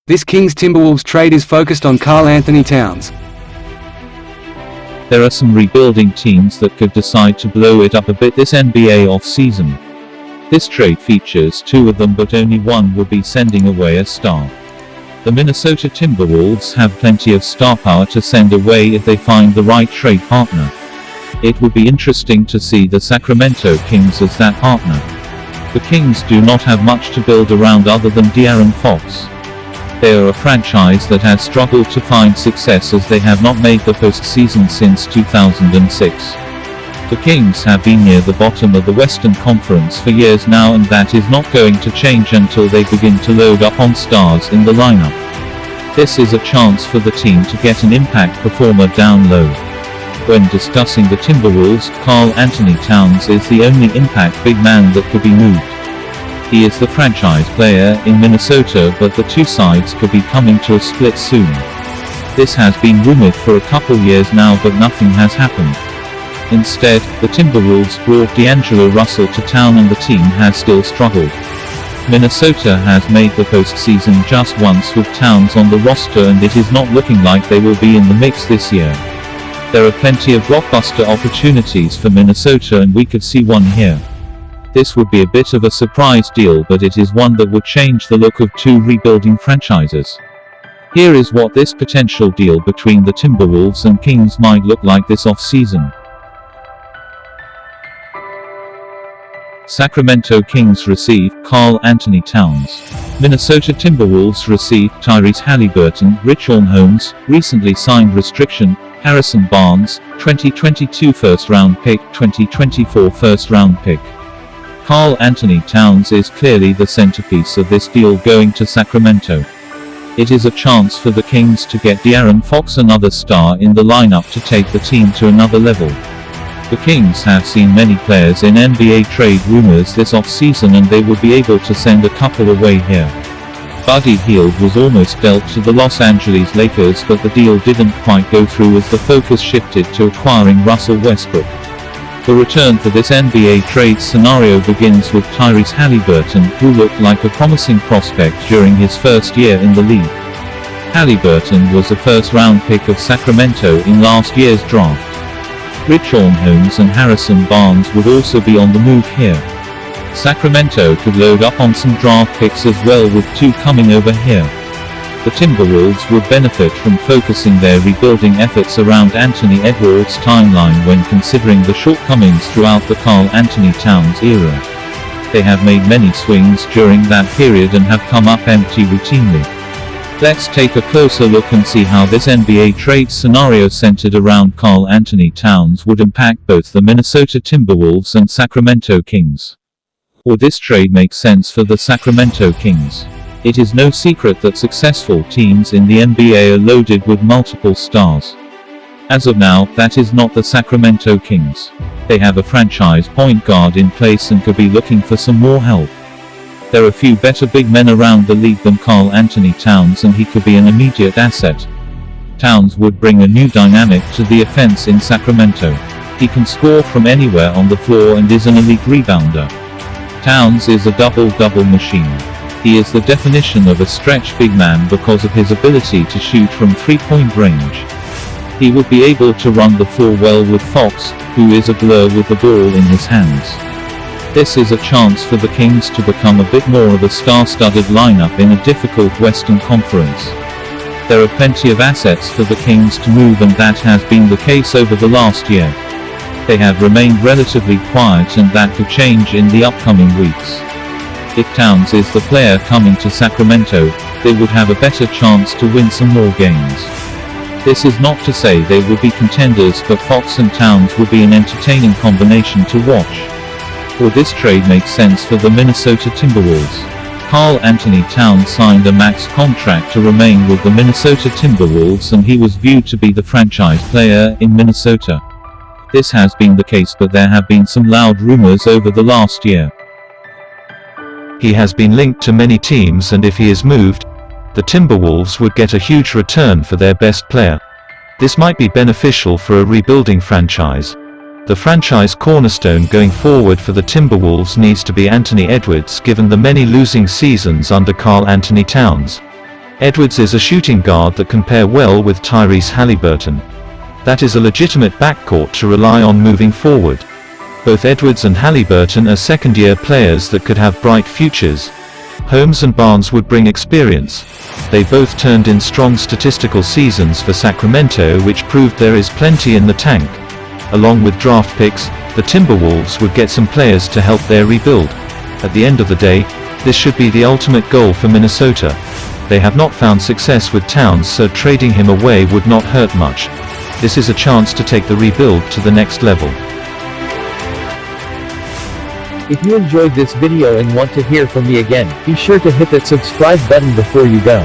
This Kings Timberwolves trade is focused on Karl Anthony Towns. There are some rebuilding teams that could decide to blow it up a bit this NBA offseason. This trade features two of them, but only one would be sending away a star. The Minnesota Timberwolves have plenty of star power to send away if they find the right trade partner. It would be interesting to see the Sacramento Kings as that partner. The Kings do not have much to build around other than De'Aaron Fox. They are a franchise that has struggled to find success as they have not made the postseason since 2006. The Kings have been near the bottom of the Western Conference for years now, and that is not going to change until they begin to load up on stars in the lineup. This is a chance for the team to get an impact performer down low. When discussing the Timberwolves, Karl Anthony Towns is the only impact big man that could be moved. He is the franchise player in Minnesota, but the two sides could be coming to a split soon. This has been rumored for a couple years now, but nothing has happened. Instead, the Timberwolves brought D'Angelo Russell to town and the team has still struggled. Minnesota has made the postseason just once with Towns on the roster, and it is not looking like they will be in the mix this year. There are plenty of blockbuster opportunities for Minnesota, and we could see one here. This would be a bit of a surprise deal, but it is one that would change the look of two rebuilding franchises. Here is what this potential deal between the Timberwolves and Kings might look like this offseason. Sacramento Kings receive Karl Anthony Towns. Minnesota Timberwolves receive Tyrese Haliburton, Richaun Holmes, recently signed restriction, Harrison Barnes, 2022 first-round pick, 2024 first-round pick. Karl Anthony Towns is clearly the centerpiece of this deal going to Sacramento. It is a chance for the Kings to get De'Aaron Fox, another star in the lineup, to take the team to another level. The Kings have seen many players in NBA trade rumors this offseason, and they would be able to send a couple away here. Buddy Hield was almost dealt to the Los Angeles Lakers, but the deal didn't quite go through as the focus shifted to acquiring Russell Westbrook. The return for this NBA trade scenario begins with Tyrese Haliburton, who looked like a promising prospect during his first year in the league. Haliburton was a first-round pick of Sacramento in last year's draft. Richaun Holmes and Harrison Barnes would also be on the move here. Sacramento could load up on some draft picks as well, with two coming over here. The Timberwolves would benefit from focusing their rebuilding efforts around Anthony Edwards' timeline when considering the shortcomings throughout the Karl Anthony Towns era. They have made many swings during that period and have come up empty routinely. Let's take a closer look and see how this NBA trade scenario centered around Karl Anthony Towns would impact both the Minnesota Timberwolves and Sacramento Kings. Would this trade make sense for the Sacramento Kings? It is no secret that successful teams in the NBA are loaded with multiple stars. As of now, that is not the Sacramento Kings. They have a franchise point guard in place and could be looking for some more help. There are few better big men around the league than Karl Anthony Towns, and he could be an immediate asset. Towns would bring a new dynamic to the offense in Sacramento. He can score from anywhere on the floor and is an elite rebounder. Towns is a double-double machine. He is the definition of a stretch big man because of his ability to shoot from three-point range. He would be able to run the floor well with Fox, who is a blur with the ball in his hands. This is a chance for the Kings to become a bit more of a star-studded lineup in a difficult Western Conference. There are plenty of assets for the Kings to move, and that has been the case over the last year. They have remained relatively quiet, and that could change in the upcoming weeks. If Towns is the player coming to Sacramento, they would have a better chance to win some more games. This is not to say they would be contenders, but Fox and Towns would be an entertaining combination to watch. Would this trade make sense for the Minnesota Timberwolves? Karl Anthony Towns signed a max contract to remain with the Minnesota Timberwolves, and he was viewed to be the franchise player in Minnesota. This has been the case, but there have been some loud rumors over the last year. He has been linked to many teams, and if he is moved, the Timberwolves would get a huge return for their best player. This might be beneficial for a rebuilding franchise. The franchise cornerstone going forward for the Timberwolves needs to be Anthony Edwards, given the many losing seasons under Karl Anthony Towns. Edwards is a shooting guard that can pair well with Tyrese Haliburton. That is a legitimate backcourt to rely on moving forward. Both Edwards and Haliburton are second-year players that could have bright futures. Holmes and Barnes would bring experience. They both turned in strong statistical seasons for Sacramento, which proved there is plenty in the tank. Along with draft picks, the Timberwolves would get some players to help their rebuild. At the end of the day, this should be the ultimate goal for Minnesota. They have not found success with Towns, so trading him away would not hurt much. This is a chance to take the rebuild to the next level. If you enjoyed this video and want to hear from me again, be sure to hit that subscribe button before you go.